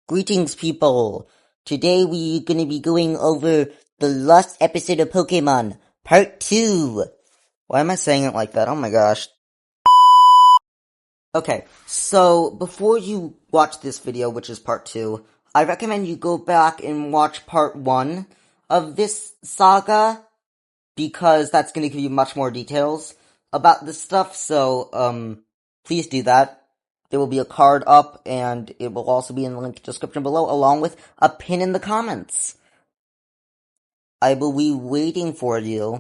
Greetings, people. Today we're gonna be going over the last episode of Pokémon, Part 2. Why am I saying it like that? Oh my gosh. Okay, so before you watch this video, which is Part 2, I recommend you go back and watch Part 1 of this saga, because that's gonna give you much more details about this stuff, so, please do that. There will be a card up, and it will also be in the link description below, along with a pin in the comments. I will be waiting for you.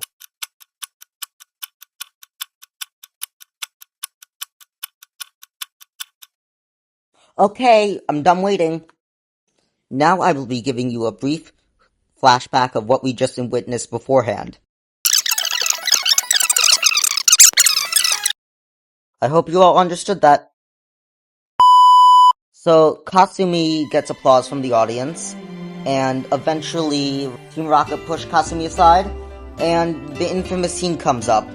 Okay, I'm done waiting. Now I will be giving you a brief flashback of what we just witnessed beforehand. I hope you all understood that. So, Kasumi gets applause from the audience, and eventually Team Rocket push Kasumi aside, and the infamous scene comes up.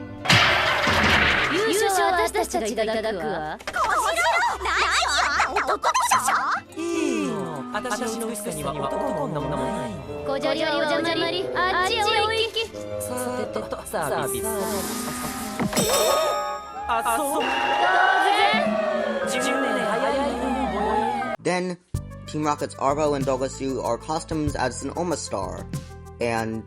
Then, Team Rocket's Arvo and Dogasu are costumed as an Omastar, and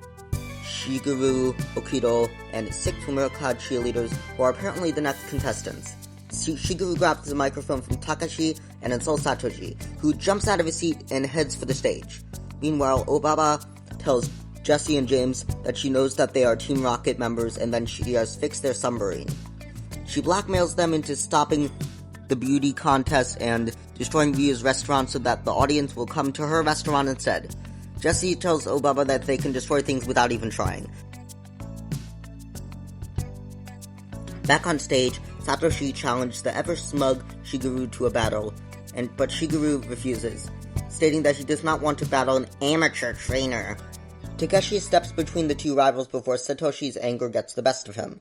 Shigeru, Okido, and 6 Fumura-clad cheerleaders who are apparently the next contestants. Shigeru grabs the microphone from Takashi and insults Satoshi, who jumps out of his seat and heads for the stage. Meanwhile, Obaba tells Jessie and James that she knows that they are Team Rocket members and then she has fixed their submarine. She blackmails them into stopping the beauty contest and destroying Ryu's restaurant so that the audience will come to her restaurant instead. Jessie tells Obaba that they can destroy things without even trying. Back on stage, Satoshi challenged the ever-smug Shigeru to a battle, but Shigeru refuses, stating that he does not want to battle an amateur trainer. Takeshi steps between the two rivals before Satoshi's anger gets the best of him.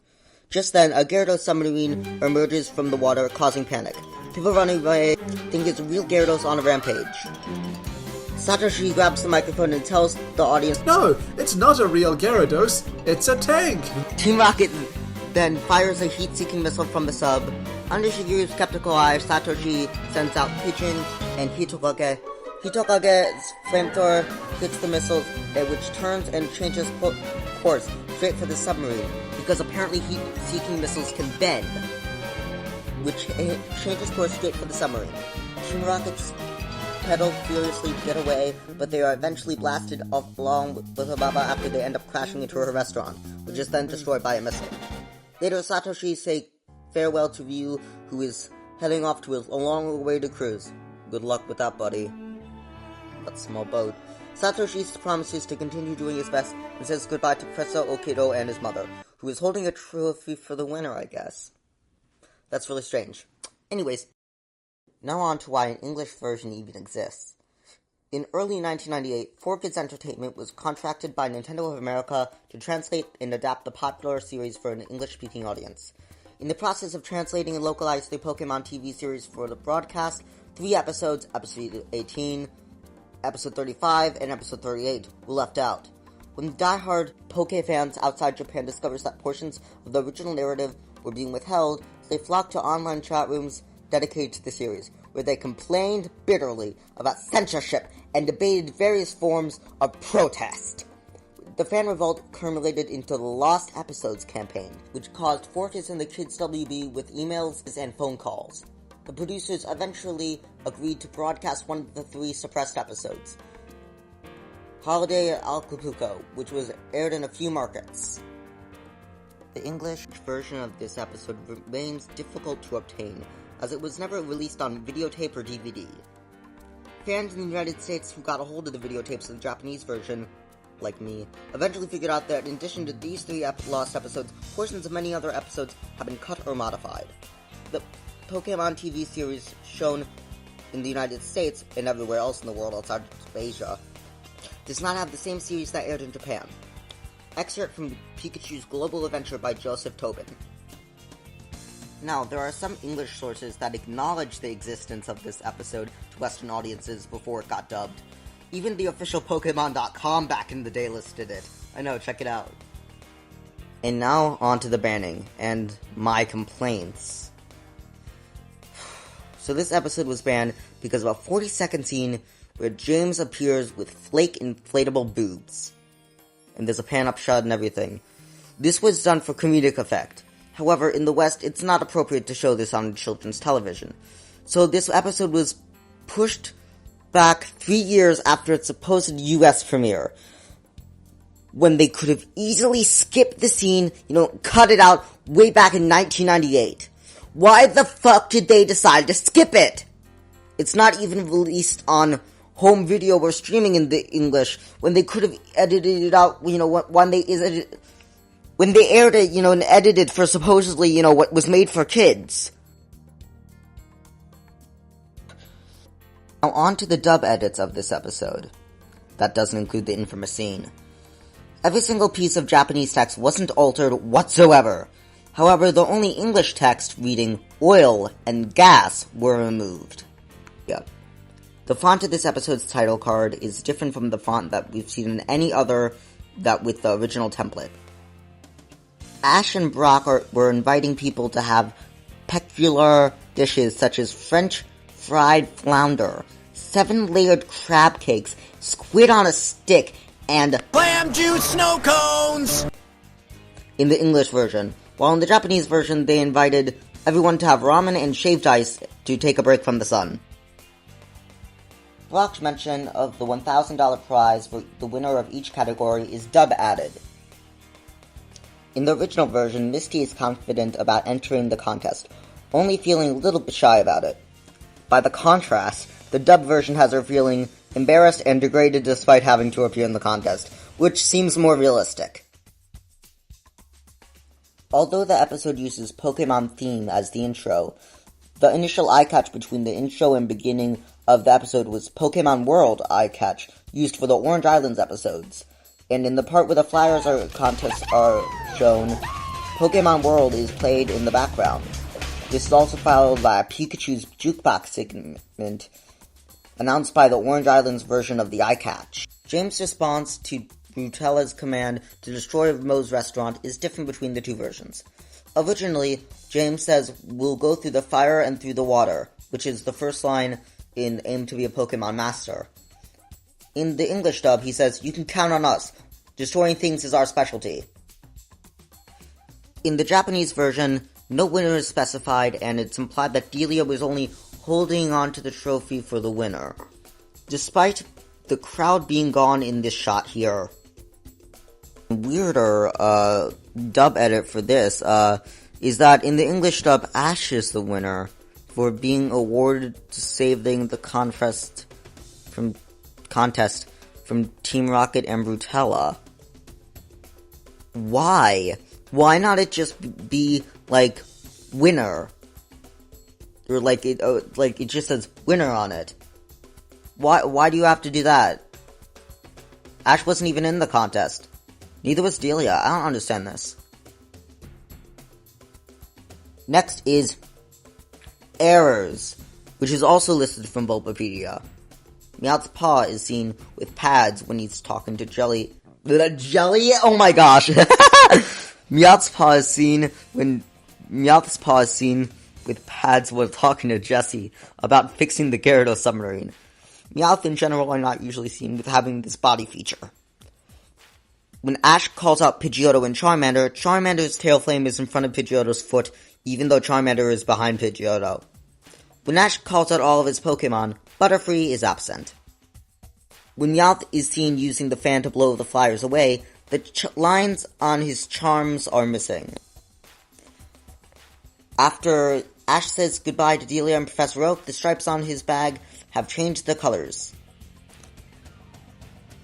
Just then, a Gyarados submarine emerges from the water, causing panic. People running away think it's real Gyarados on a rampage. Satoshi grabs the microphone and tells the audience, "No, it's not a real Gyarados, it's a tank!" Team Rocket then fires a heat-seeking missile from the sub. Under Shigeru's skeptical eye, Satoshi sends out Pigeon and Hitokage. Hitokage's flamethrower hits the missile, which turns and changes course straight for the submarine, because apparently heat-seeking missiles can bend, which changes course straight for the submarine. Team Rockets pedal furiously to get away, but they are eventually blasted off along with Obaba after they end up crashing into her restaurant, which is then destroyed by a missile. Later, Satoshi says farewell to Ryu, who is heading off to his long-awaited cruise. Good luck with that, buddy. That small boat. Satoshi promises to continue doing his best and says goodbye to Professor Okido and his mother, who is holding a trophy for the winner, I guess. That's really strange. Anyways, now on to why an English version even exists. In early 1998, 4Kids Entertainment was contracted by Nintendo of America to translate and adapt the popular series for an English-speaking audience. In the process of translating and localizing the Pokémon TV series for the broadcast, 3 episodes, Episode 18, Episode 35, and Episode 38, were left out. When die-hard Poké fans outside Japan discovers that portions of the original narrative were being withheld, they flocked to online chat rooms dedicated to the series, where they complained bitterly about censorship and debated various forms of protest. The fan revolt culminated into the Lost Episodes campaign, which caused 4Kids and the Kids WB with emails and phone calls. The producers eventually agreed to broadcast one of the 3 suppressed episodes, Holiday at Acapulco, which was aired in a few markets. The English version of this episode remains difficult to obtain, as it was never released on videotape or DVD. Fans in the United States who got a hold of the videotapes of the Japanese version, like me, eventually figured out that in addition to these 3 lost episodes, portions of many other episodes have been cut or modified. The Pokémon TV series shown in the United States and everywhere else in the world outside of Asia does not have the same series that aired in Japan. Excerpt from Pikachu's Global Adventure by Joseph Tobin. Now, there are some English sources that acknowledge the existence of this episode to Western audiences before it got dubbed. Even the official Pokémon.com back in the day listed it. I know, check it out. And now, on to the banning, and my complaints. So this episode was banned because of a 40-second scene where James appears with flake inflatable boobs. And there's a pan-up shot and everything. This was done for comedic effect. However, in the West, it's not appropriate to show this on children's television. So this episode was pushed back 3 years after its supposed US premiere, when they could have easily skipped the scene, cut it out way back in 1998. Why the fuck did they decide to skip it? It's not even released on home video or streaming in the English, when they could have edited it out, when they aired it, and edited for supposedly, what was made for kids. Now on to the dub edits of this episode. That doesn't include the infamous scene. Every single piece of Japanese text wasn't altered whatsoever. However, the only English text reading oil and gas were removed. The font of this episode's title card is different from the font that we've seen in any other with the original template. Ash and Brock were inviting people to have peculiar dishes such as French fried flounder, 7-layered crab cakes, squid on a stick, and clam juice snow cones! In the English version, while in the Japanese version they invited everyone to have ramen and shaved ice to take a break from the sun. Brock's mention of the $1,000 prize for the winner of each category is dub added. In the original version, Misty is confident about entering the contest, only feeling a little bit shy about it. By the contrast, the dub version has her feeling embarrassed and degraded despite having to appear in the contest, which seems more realistic. Although the episode uses Pokémon theme as the intro, the initial eye catch between the intro and beginning of the episode was Pokémon World eye catch, used for the Orange Islands episodes. And in the part where the flyers contests are shown, Pokémon World is played in the background. This is also followed by a Pikachu's jukebox segment, announced by the Orange Islands version of the eye catch. James' response to Brutella's command to destroy Moe's restaurant is different between the two versions. Originally, James says, "We'll go through the fire and through the water," which is the first line in Aim to be a Pokemon Master. In the English dub, he says, "You can count on us. Destroying things is our specialty." In the Japanese version, no winner is specified, and it's implied that Delia was only holding on to the trophy for the winner. Despite the crowd being gone in this shot here. Weirder dub edit for this is that in the English dub, Ash is the winner for being awarded to saving the contest from Team Rocket and Brutella. Why? Why not it just be like winner? Or it just says winner on it. Why do you have to do that? Ash wasn't even in the contest. Neither was Delia. I don't understand this. Next is errors, which is also listed from Bulbapedia. Meowth's paw is seen with pads when he's talking to Jelly. Jelly? Oh my gosh! Meowth's paw is seen with pads while talking to Jessie about fixing the Gyarados submarine. Meowth in general are not usually seen with having this body feature. When Ash calls out Pidgeotto and Charmander, Charmander's tail flame is in front of Pidgeotto's foot, even though Charmander is behind Pidgeotto. When Ash calls out all of his Pokemon, Butterfree is absent. When Meowth is seen using the fan to blow the flyers away, the lines on his charms are missing. After Ash says goodbye to Delia and Professor Oak, the stripes on his bag have changed the colors.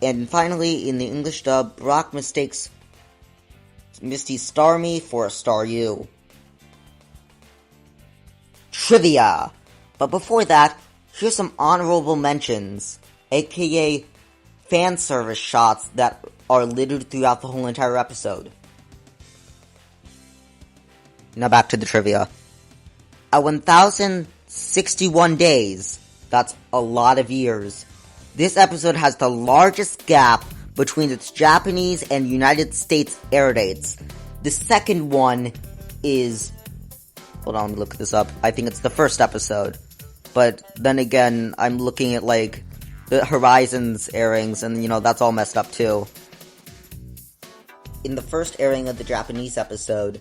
And finally, in the English dub, Brock mistakes Misty's Starmie for a Staryu. Trivia! But before that, here's some honorable mentions, aka fan service shots that are littered throughout the whole entire episode. Now back to the trivia. At 1,061 days, that's a lot of years, this episode has the largest gap between its Japanese and United States air dates. The second one is... Hold on, let me look this up. I think it's the first episode. But then again, I'm looking at, like, the Horizons airings, and, that's all messed up, too. In the first airing of the Japanese episode,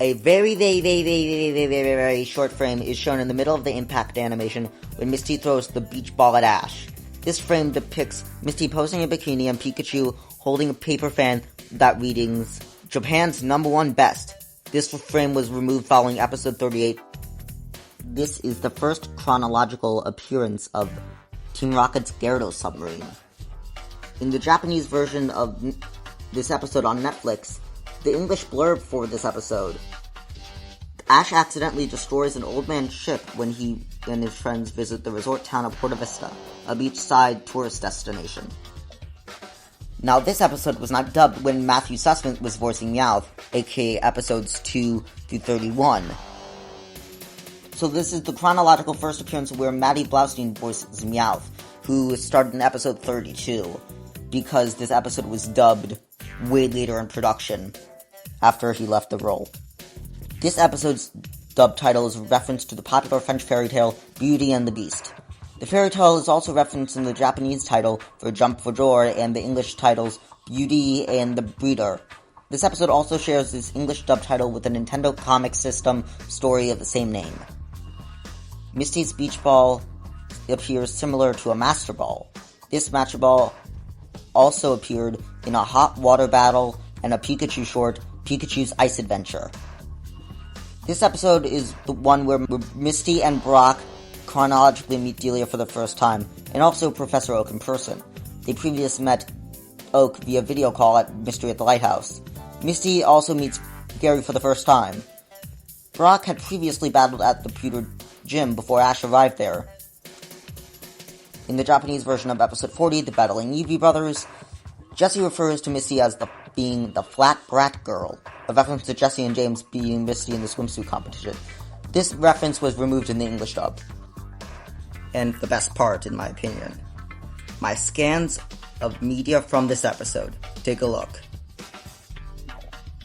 a very, very, very, very, very, very, very short frame is shown in the middle of the impact animation when Misty throws the beach ball at Ash. This frame depicts Misty posing in a bikini and Pikachu holding a paper fan that readings Japan's #1 best. This frame was removed following episode 38. This is the first chronological appearance of Team Rocket's Gyarados submarine. In the Japanese version of this episode on Netflix, the English blurb for this episode: Ash accidentally destroys an old man's ship when he and his friends visit the resort town of Porta Vista, a beachside tourist destination. Now, this episode was not dubbed when Matthew Sussman was voicing Meowth, aka episodes 2 through 31. So this is the chronological first appearance where Maddie Blaustein voices Meowth, who started in episode 32, because this episode was dubbed way later in production, after he left the role. This episode's dub title is a reference to the popular French fairy tale Beauty and the Beast. The fairy tale is also referenced in the Japanese title for Jump for Joy and the English titles Beauty and the Breeder. This episode also shares its English dub title with the Nintendo Comic System story of the same name. Misty's beach ball appears similar to a Master Ball. This Master Ball also appeared in a hot water battle and a Pikachu short, Pikachu's Ice Adventure. This episode is the one where Misty and Brock chronologically meet Delia for the first time, and also Professor Oak in person. They previously met Oak via video call at Mystery at the Lighthouse. Misty also meets Gary for the first time. Brock had previously battled at the pewter gym before Ash arrived there. In the Japanese version of episode 40, The Battling Eevee Brothers, Jessie refers to Misty as being the flat brat girl, a reference to Jessie and James being Misty in the swimsuit competition. This reference was removed in the English dub. And the best part, in my opinion, my scans of media from this episode. Take a look.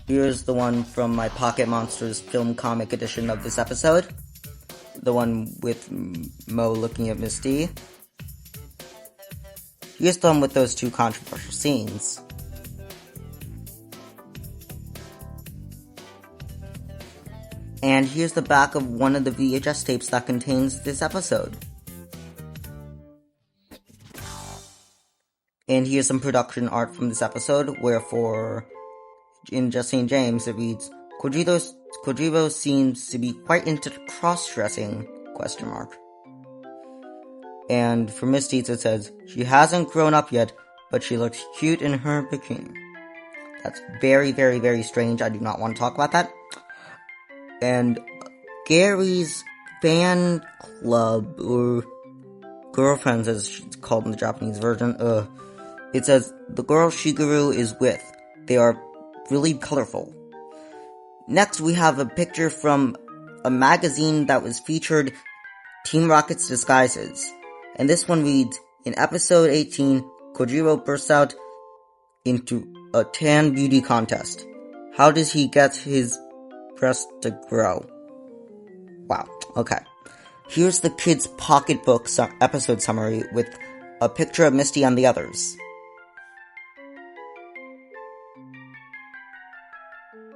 Here's the one from my Pocket Monsters film comic edition of this episode. The one with Mo looking at Misty. Here's the one with those two controversial scenes. And here's the back of one of the VHS tapes that contains this episode. And here's some production art from this episode, where in Jessie and James, it reads, Kojiro seems to be quite into cross-dressing, ? And for Misty, it says, she hasn't grown up yet, but she looks cute in her bikini. That's very, very, very strange. I do not want to talk about that. And Gary's fan club, or girlfriends as it's called in the Japanese version, it says, the girl Shigeru is with. They are really colorful. Next, we have a picture from a magazine that was featured Team Rocket's disguises. And this one reads, in episode 18, Kojiro bursts out into a tan beauty contest. How does he get his breast to grow? Wow, okay. Here's the Kids Pocketbook episode summary with a picture of Misty and the others.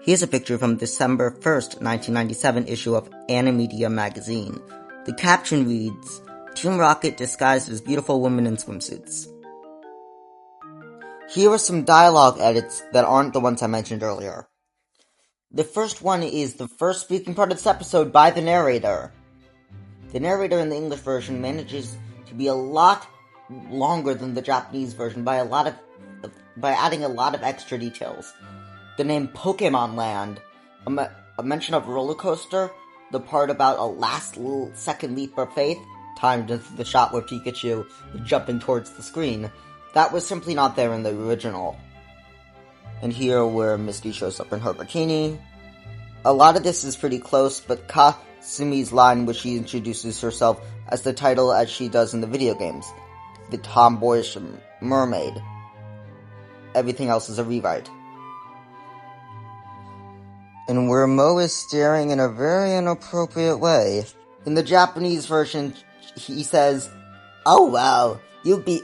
Here's a picture from December 1st, 1997 issue of Animedia magazine. The caption reads, Team Rocket disguised as beautiful women in swimsuits. Here are some dialogue edits that aren't the ones I mentioned earlier. The first one is the first speaking part of this episode by the narrator. The narrator in the English version manages to be a lot longer than the Japanese version by adding a lot of extra details. The name Pokémon Land, a mention of roller coaster, the part about a last little second leap of faith, timed into the shot where Pikachu is jumping towards the screen, that was simply not there in the original. And here where Misty shows up in her bikini. A lot of this is pretty close, but Sumi's line which she introduces herself as the title as she does in the video games, the tomboyish mermaid. Everything else is a rewrite. And where Mo is staring in a very inappropriate way. In the Japanese version, he says, "Oh wow,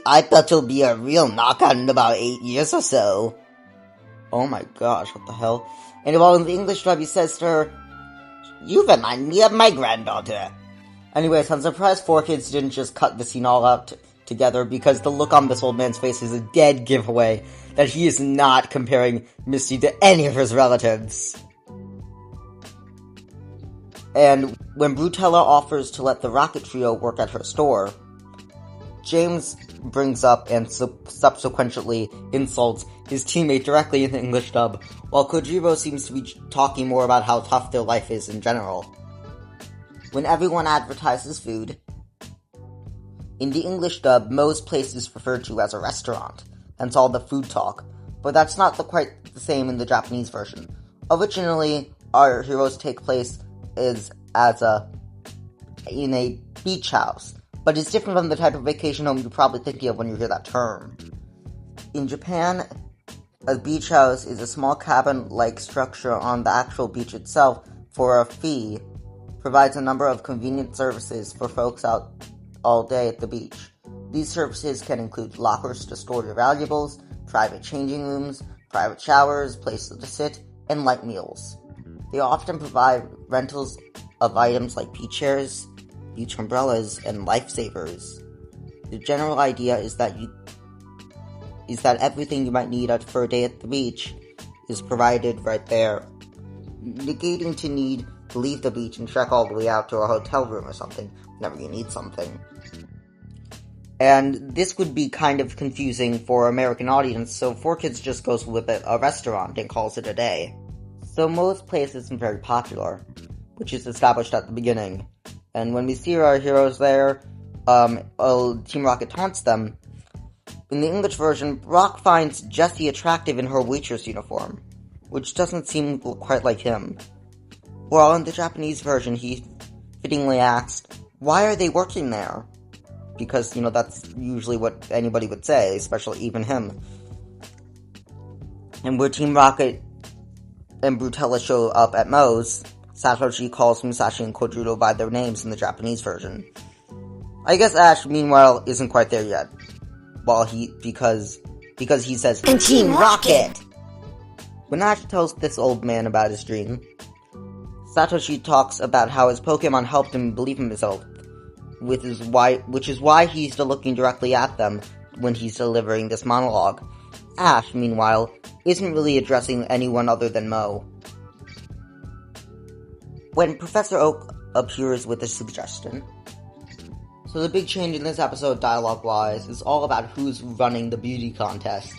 I thought you'll be a real knockout in about 8 years or so." Oh my gosh, what the hell? And while in the English dub he says to her, "You remind me of my granddaughter." Anyways, I'm surprised 4Kids didn't just cut the scene all out together, because the look on this old man's face is a dead giveaway that he is not comparing Misty to any of his relatives. And when Brutella offers to let the Rocket Trio work at her store, James brings up and subsequently insults his teammate directly in the English dub, while Kojiro seems to be talking more about how tough their life is in general. When everyone advertises food, in the English dub, Mo's place is referred to as a restaurant, hence all the food talk, but that's not quite the same in the Japanese version. Originally, our heroes take place in a beach house, but it's different from the type of vacation home you're probably thinking of when you hear that term. In Japan, a beach house is a small cabin-like structure on the actual beach itself for a fee, provides a number of convenient services for folks out all day at the beach. These services can include lockers to store your valuables, private changing rooms, private showers, places to sit, and light meals. They often provide rentals of items like beach chairs, beach umbrellas, and lifesavers. The general idea is that everything you might need for a day at the beach is provided right there, negating to need to leave the beach and trek all the way out to a hotel room or something whenever you need something. And this would be kind of confusing for American audience, so 4Kids just goes with it, a restaurant, and calls it a day. So Mo's place isn't very popular, which is established at the beginning. And when we see our heroes there, Team Rocket taunts them. In the English version, Brock finds Jessie attractive in her waitress uniform, which doesn't seem quite like him. While in the Japanese version, he fittingly asks, "Why are they working there?" Because, that's usually what anybody would say, especially even him. And where Team Rocket and Brutella show up at Moe's, Satoshi calls Musashi and Kojiro by their names in the Japanese version. I guess Ash, meanwhile, isn't quite there yet. Because he says, "And Team Rocket!" When Ash tells this old man about his dream, Satoshi talks about how his Pokemon helped him believe in himself, which is why he's still looking directly at them when he's delivering this monologue. Ash, meanwhile, isn't really addressing anyone other than Mo. When Professor Oak appears with a suggestion. So the big change in this episode, dialogue-wise, is all about who's running the beauty contest.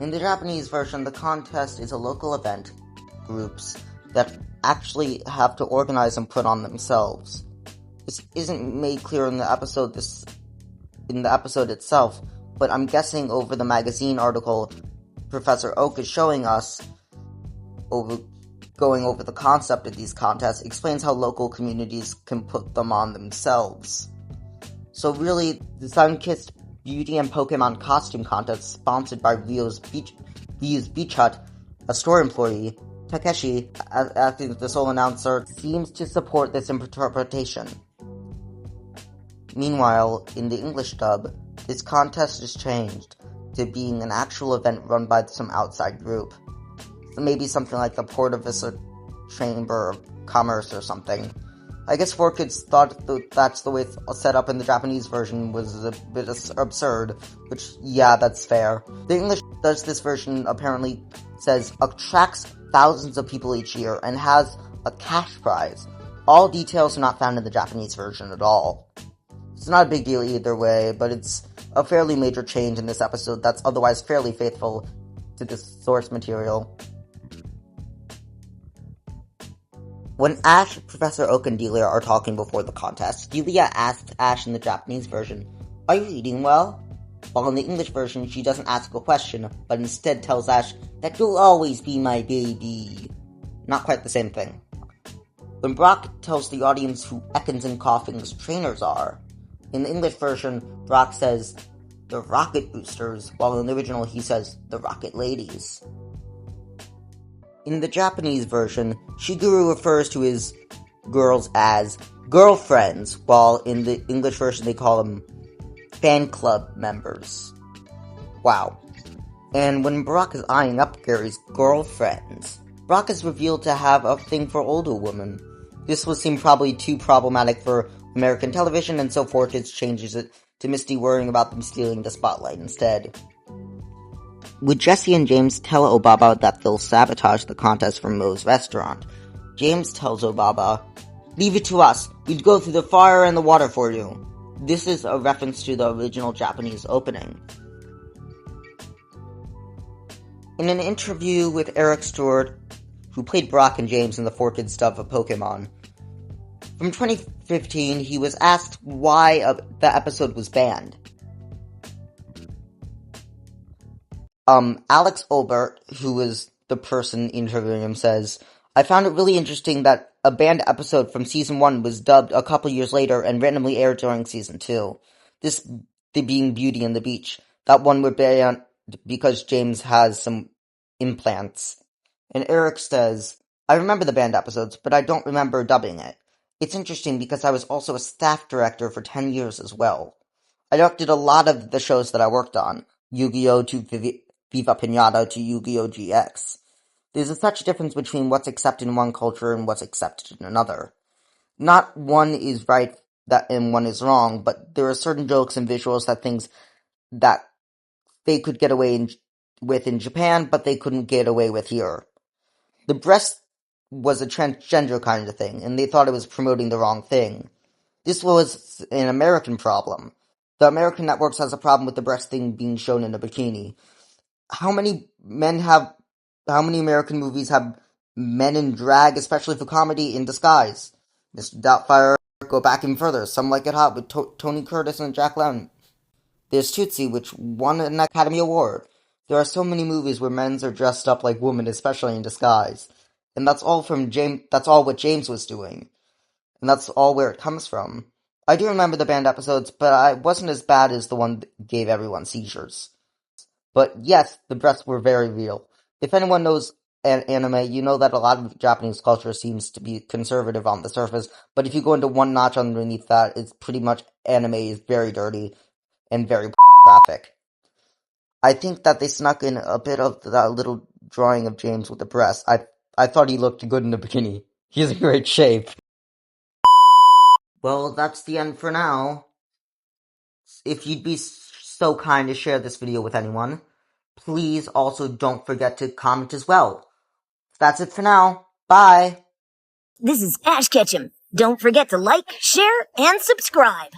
In the Japanese version, the contest is a local event, groups, that actually have to organize and put on themselves. This isn't made clear in the episode itself, but I'm guessing over the magazine article Professor Oak is showing us, going over the concept of these contests, explains how local communities can put them on themselves. So really, the Sun-Kissed Beauty and Pokemon costume contest, sponsored by Ryu's Beach Hut, a store employee, Takeshi, acting as the sole announcer, seems to support this interpretation. Meanwhile, in the English dub, this contest is changed to being an actual event run by some outside group. So maybe something like the Port of Vista Chamber of Commerce or something. I guess 4Kids thought that's the way it's set up in the Japanese version was a bit absurd, which, yeah, that's fair. The English does this version apparently says attracts thousands of people each year and has a cash prize. All details are not found in the Japanese version at all. It's not a big deal either way, but it's a fairly major change in this episode that's otherwise fairly faithful to the source material. When Ash, Professor Oak, and Delia are talking before the contest, Delia asks Ash in the Japanese version, "Are you eating well?" While in the English version, she doesn't ask a question, but instead tells Ash that you'll always be my baby. Not quite the same thing. when Brock tells the audience who Ekans and Coughing's trainers are. In the English version, Brock says, the Rocket Boosters, while in the original he says, the Rocket Ladies. In the Japanese version, Shiguru refers to his girls as girlfriends, while in the English version they call them fan club members. Wow. And when Brock is eyeing up Gary's girlfriends, Brock is revealed to have a thing for older women. This would seem probably too problematic for American television, and so Fortis changes it to Misty worrying about them stealing the spotlight instead. Would Jesse and James tell Obaba that they'll sabotage the contest for Moe's restaurant? James tells Obaba, leave it to us, we'd go through the fire and the water for you. This is a reference to the original Japanese opening. In an interview with Eric Stewart, who played Brock and James in the 4Kids stuff of Pokémon, from 2015, he was asked why the episode was banned. Alex Olbert, who was the person interviewing him, says, I found it really interesting that a banned episode from Season 1 was dubbed a couple years later and randomly aired during Season 2. This being Beauty and the Beach. That one would ban because James has some implants. And Eric says, I remember the banned episodes, but I don't remember dubbing it. It's interesting because I was also a staff director for 10 years as well. I directed a lot of the shows that I worked on, Yu-Gi-Oh! To Viva Pinata to Yu-Gi-Oh! GX. There's such a difference between what's accepted in one culture and what's accepted in another. Not one is right and one is wrong, but there are certain jokes and visuals that they could get away with in Japan, but they couldn't get away with here. The breast was a transgender kind of thing, and they thought it was promoting the wrong thing. This was an American problem. The American networks has a problem with the breast thing being shown in a bikini. How many American movies have men in drag, especially for comedy, in disguise? Mr. Doubtfire, go back even further. Some Like It Hot with Tony Curtis and Jack Lemmon. There's Tootsie, which won an Academy Award. There are so many movies where men are dressed up like women, especially in disguise. And that's all what James was doing. And that's all where it comes from. I do remember the banned episodes, but it wasn't as bad as the one that gave everyone seizures. But yes, the breasts were very real. If anyone knows anime, you know that a lot of Japanese culture seems to be conservative on the surface, but if you go into one notch underneath that, it's pretty much anime is very dirty and very graphic. I think that they snuck in a bit of that little drawing of James with the breasts. I thought he looked good in the bikini. He's in great shape. Well, that's the end for now. If you'd be so kind to share this video with anyone, please also don't forget to comment as well. That's it for now. Bye! This is Ash Ketchum. Don't forget to like, share, and subscribe.